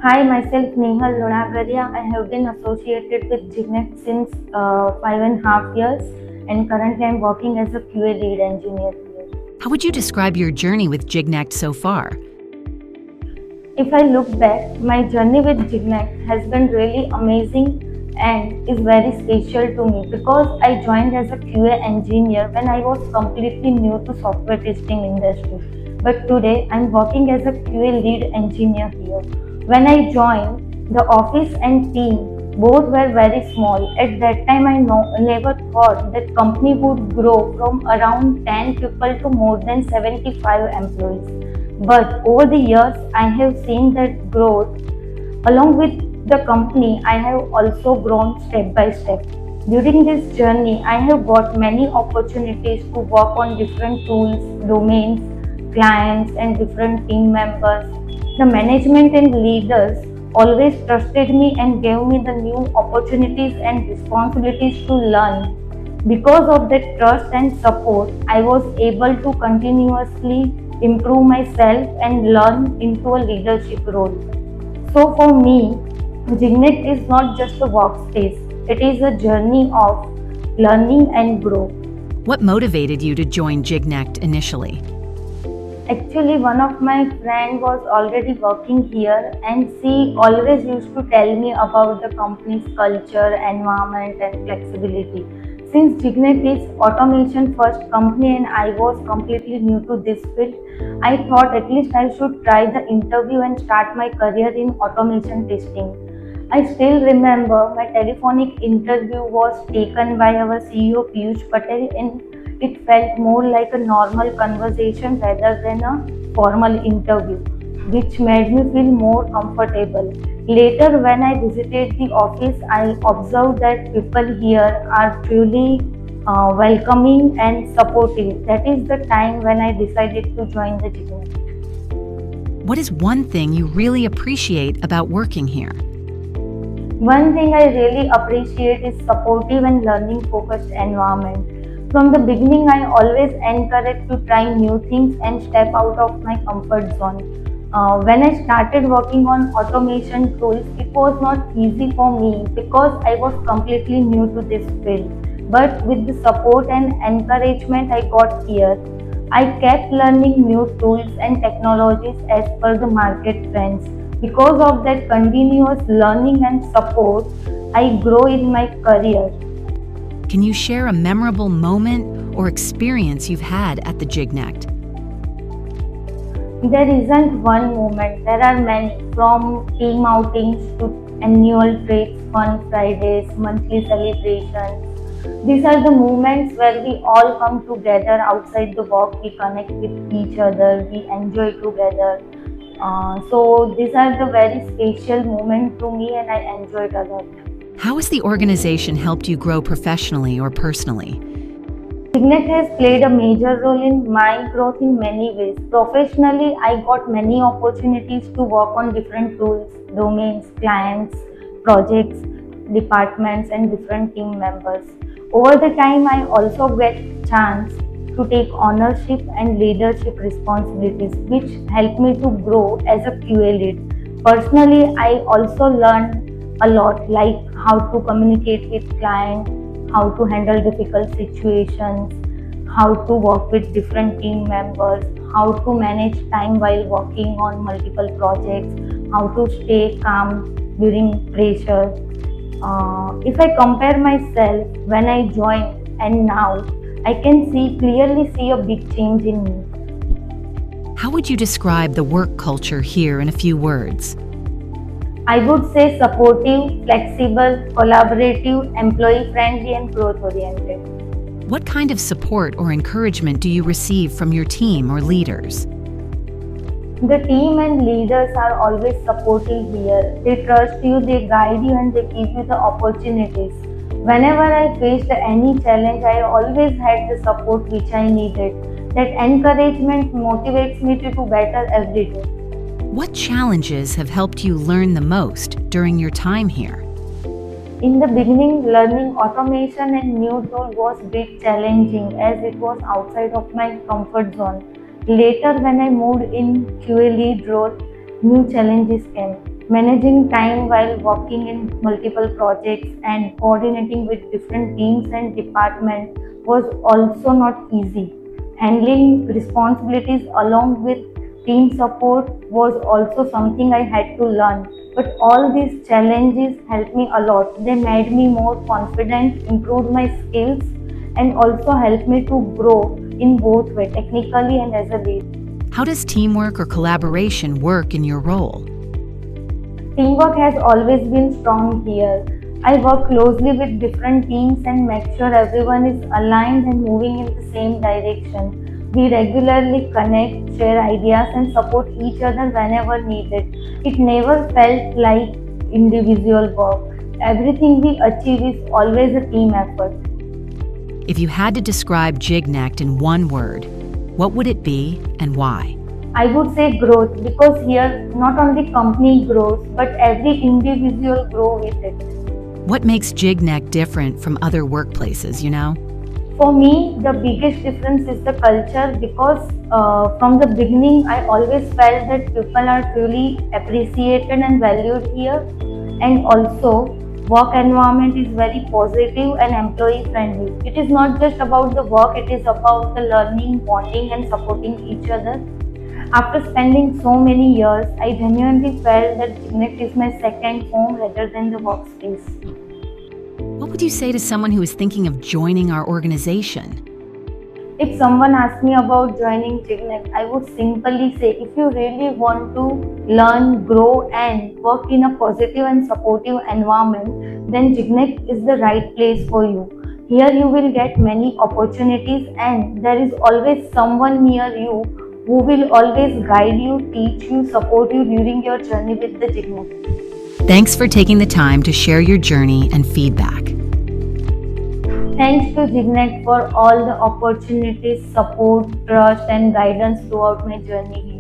Hi, myself Nehal Lunagaria. I have been associated with Gignet since 5.5 years, and currently I'm working as a QA lead engineer here. How would you describe your journey with Gignect so far? If I look back, my journey with Gignet has been really amazing and is very special to me because I joined as a QA engineer when I was completely new to software testing industry. But today I'm working as a QA lead engineer here. When I joined, the office and team both were very small. At that time, never thought that company would grow from around 10 people to more than 75 employees. But over the years, I have seen that growth. Along with the company, I have also grown step by step. During this journey, I have got many opportunities to work on different tools, domains, clients, and different team members. The management and leaders always trusted me and gave me the new opportunities and responsibilities to learn. Because of that trust and support, I was able to continuously improve myself and learn into a leadership role. So for me, Gignet is not just a workspace, it is a journey of learning and growth. What motivated you to join Gignect initially? Actually, one of my friend was already working here and she always used to tell me about the company's culture, environment and flexibility. Since Gignet is automation first company and I was completely new to this field, I thought at least I should try the interview and start my career in automation testing. I still remember my telephonic interview was taken by our CEO Piyush Patel and it felt more like a normal conversation rather than a formal interview, which made me feel more comfortable. Later, when I visited the office, I observed that people here are truly welcoming and supportive. That is the time when I decided to join the GM. What is one thing you really appreciate about working here? One thing I really appreciate is supportive and learning focused environment. From the beginning, I always encourage to try new things and step out of my comfort zone. When I started working on automation tools, it was not easy for me because I was completely new to this field. But with the support and encouragement I got here, I kept learning new tools and technologies as per the market trends. Because of that continuous learning and support, I grow in my career. Can you share a memorable moment or experience you've had at the Gignect? There isn't one moment, there are many, from team outings to annual trips, fun Fridays, monthly celebrations. These are the moments where we all come together outside the work, we connect with each other, we enjoy together. So these are the very special moments to me and I enjoy it a lot. How has the organization helped you grow professionally or personally? Signet has played a major role in my growth in many ways. Professionally, I got many opportunities to work on different tools, domains, clients, projects, departments, and different team members. Over the time, I also get chance to take ownership and leadership responsibilities, which help me to grow as a QA lead. Personally, I also learned a lot, like how to communicate with clients, how to handle difficult situations, how to work with different team members, how to manage time while working on multiple projects, how to stay calm during pressure. If I compare myself when I joined and now, I can clearly see a big change in me. How would you describe the work culture here in a few words? I would say supportive, flexible, collaborative, employee friendly, and growth oriented. What kind of support or encouragement do you receive from your team or leaders? The team and leaders are always supportive here. They trust you, they guide you, and they give you the opportunities. Whenever I faced any challenge, I always had the support which I needed. That encouragement motivates me to do better every day. What challenges have helped you learn the most during your time here? In the beginning, learning automation and new tool was bit challenging as it was outside of my comfort zone. Later, when I moved in QA lead role, new challenges came. Managing time while working in multiple projects and coordinating with different teams and departments was also not easy. Handling responsibilities along with team support was also something I had to learn. But all these challenges helped me a lot. They made me more confident, improved my skills, and also helped me to grow in both way, technically and as a leader. How does teamwork or collaboration work in your role? Teamwork has always been strong here. I work closely with different teams and make sure everyone is aligned and moving in the same direction. We regularly connect, share ideas, and support each other whenever needed. It never felt like individual work. Everything we achieve is always a team effort. If you had to describe Jignect in one word, what would it be and why? I would say growth because here not only company grows but every individual grow with it. What makes Jignect different from other workplaces, you know? For me, the biggest difference is the culture because from the beginning, I always felt that people are truly appreciated and valued here, and also work environment is very positive and employee friendly. It is not just about the work; it is about the learning, bonding, and supporting each other. After spending so many years, I genuinely felt that Connect is my second home rather than the workspace. What would you say to someone who is thinking of joining our organization? If someone asks me about joining Jignet, I would simply say if you really want to learn, grow, and work in a positive and supportive environment, then Jignet is the right place for you. Here you will get many opportunities, and there is always someone near you who will always guide you, teach you, support you during your journey with the Jignet. Thanks for taking the time to share your journey and feedback. Thanks to Jignet for all the opportunities, support, trust, and guidance throughout my journey here.